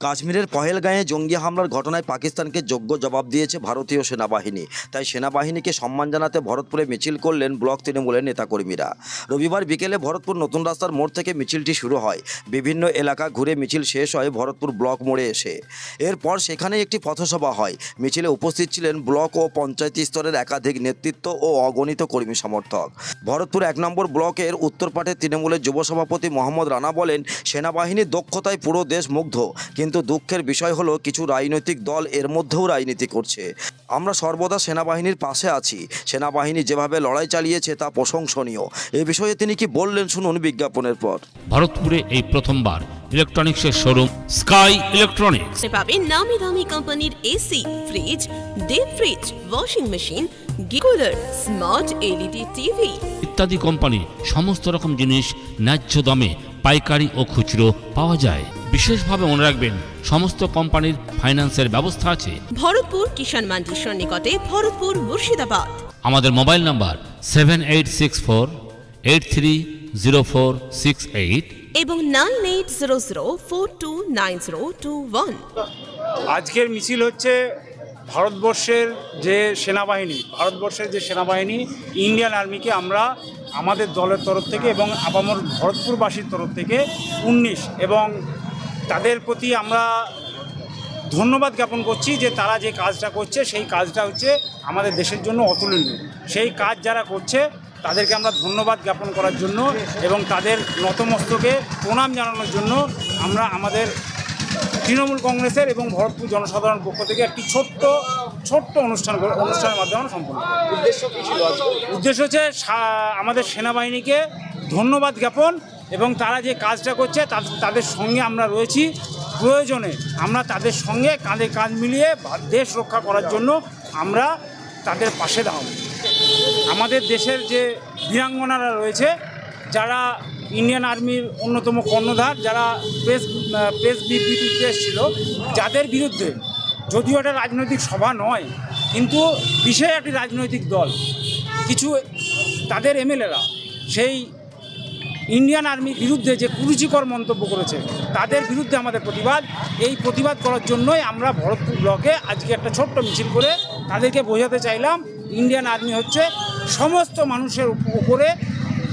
কাশ্মীরের পহেলগাঁয়ে জঙ্গি হামলার ঘটনায় পাকিস্তানকে যোগ্য জবাব দিয়েছে ভারতীয় সেনাবাহিনী। তাই সেনাবাহিনীকে সম্মান জানাতে ভরতপুরে মিছিল করলেন ব্লক তৃণমূলের নেতাকর্মীরা। রবিবার বিকেলে ভরতপুর নতুন রাস্তার মোড় থেকে মিছিলটি শুরু হয়। বিভিন্ন এলাকা ঘুরে মিছিল শেষ হয় ভরতপুর ব্লক মোড়ে এসে। এরপর সেখানে একটি পথসভা হয়। মিছিলে উপস্থিত ছিলেন ব্লক ও পঞ্চায়েত স্তরের একাধিক নেতৃত্ব ও অগণিত কর্মী সমর্থক। ভরতপুর ১ নম্বর ব্লকের উত্তরপাটে তৃণমূলের যুব সভাপতি মোহাম্মদ রানা বলেন, সেনাবাহিনীর দক্ষতায় পুরো দেশ মুগ্ধ, কিন্তু দুঃখের বিষয় হলো কিছু রাজনৈতিক দল এর মধ্যেও রাজনীতি করছে। আমরা সর্বদা সেনাবাহিনীর পাশে আছি। সেনাবাহিনী যেভাবে লড়াই চালিয়েছে তা প্রশংসনীয়। এ বিষয়ে তিনি কি বললেন শুনুন বিজ্ঞাপনের পর। ভারতপুরে এই প্রথমবার ইলেকট্রনিক্সের শোরুম স্কাই ইলেকট্রনিক্স পাবেন নামি দামি কোম্পানির AC, fridge, deep fridge, washing machine, cooler, smart LED TV ইত্যাদি কোম্পানির সমস্ত রকম জিনিস ন্যায্য দামে পাইকারি ও খুচরো পাওয়া যায়। বিশেষভাবে মনে রাখবেন, সমস্ত কোম্পানির ফাইন্যান্সের ব্যবস্থা আছে। ভরতপুর কিষাণ মান্ডির সন্নিকটে, ভরতপুর, মুর্শিদাবাদ। আমাদের মোবাইল নাম্বার 7864830468 এবং 9800429021। আজকের মিছিল হচ্ছে ভারতবর্ষের যে সেনাবাহিনী ইন্ডিয়ান আর্মিকে আমরা আমাদের দলের তরফ থেকে এবং আপামর ভরতপুরবাসীর তরফ থেকে 19 এবং তাদের প্রতি আমরা ধন্যবাদ জ্ঞাপন করছি যে তারা যে কাজটা করছে সেই কাজটা হচ্ছে আমাদের দেশের জন্য অতুলনীয়। সেই কাজ যারা করছে তাদেরকে আমরা ধন্যবাদ জ্ঞাপন করার জন্য এবং তাদের নতমস্তকে প্রণাম জানানোর জন্য আমরা আমাদের তৃণমূল কংগ্রেসের এবং ভরতপুর জনসাধারণ পক্ষ থেকে একটি ছোট্ট অনুষ্ঠানের মাধ্যমে সম্পন্ন। উদ্দেশ্য হচ্ছে আমাদের সেনাবাহিনীকে ধন্যবাদ জ্ঞাপন এবং তারা যে কাজটা করছে তাদের সঙ্গে আমরা রয়েছি। প্রয়োজনে আমরা তাদের সঙ্গে কাঁধে কাঁধ মিলিয়ে দেশ রক্ষা করার জন্য আমরা তাদের পাশে দাঁড়াবো। আমাদের দেশের যে বীরাঙ্গনারা রয়েছে, যারা ইন্ডিয়ান আর্মির অন্যতম কর্ণধার, যারা প্রেস বিবৃতিতে এসেছিল, যাদের বিরুদ্ধে যদিও এটা রাজনৈতিক সভা নয়, কিন্তু বিশেষ একটি রাজনৈতিক দল, কিছু তাদের এমএলএরা সেই ইন্ডিয়ান আর্মির বিরুদ্ধে যে কুরুচিকর মন্তব্য করেছে, তাদের বিরুদ্ধে আমাদের প্রতিবাদ করার জন্যই আমরা ভরতপুর ব্লকে আজকে একটা ছোট্ট মিছিল করে তাদেরকে বোঝাতে চাইলাম ইন্ডিয়ান আর্মি হচ্ছে সমস্ত মানুষের উপরে,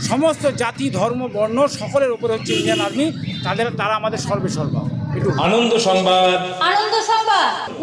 সমস্ত জাতি, ধর্ম, বর্ণ সকলের উপরে হচ্ছে ইন্ডিয়ান আর্মি। তারা আমাদের সর্বেসর্বা। আনন্দ সংবাদ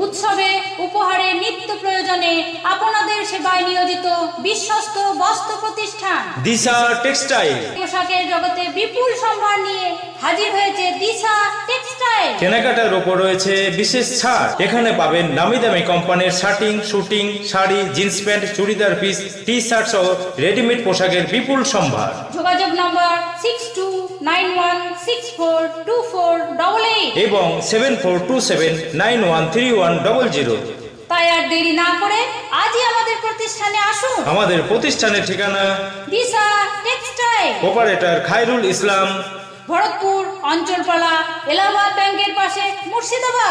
উৎসবে, উপহারে, নিত্য প্রয়োজনে আপনাদের সেবায় নিয়োজিত বিশ্বস্ত বস্ত্র প্রতিষ্ঠান দিশা টেক্সটাইল। পোশাকের জগতে বিপুল সম্ভার নিয়ে হাজির হয়েছে দিশা টেক্সটাইল। কেনাকাটার উপর রয়েছে বিশেষ ছাড়। এখানে পাবেন নামি দামি কোম্পানির shirting, suiting, sari, jeans pants, churidar piece, T shirt সহ রেডিমেড পোশাকের বিপুল সম্ভার। যোগাযোগ নম্বর 6291642488 এবং 7427913100। তাই আর দেরি না করে আজই আমাদের প্রতিষ্ঠানে আসুন। আমাদের প্রতিষ্ঠানের ঠিকানা দিশা টেক্সটাইল, অপারেটর খায়রুল ইসলাম, ভরতপুর, অঞ্চলপালা, এলাহাবাদ ব্যাংকের পাশে, মুর্শিদাবাদ।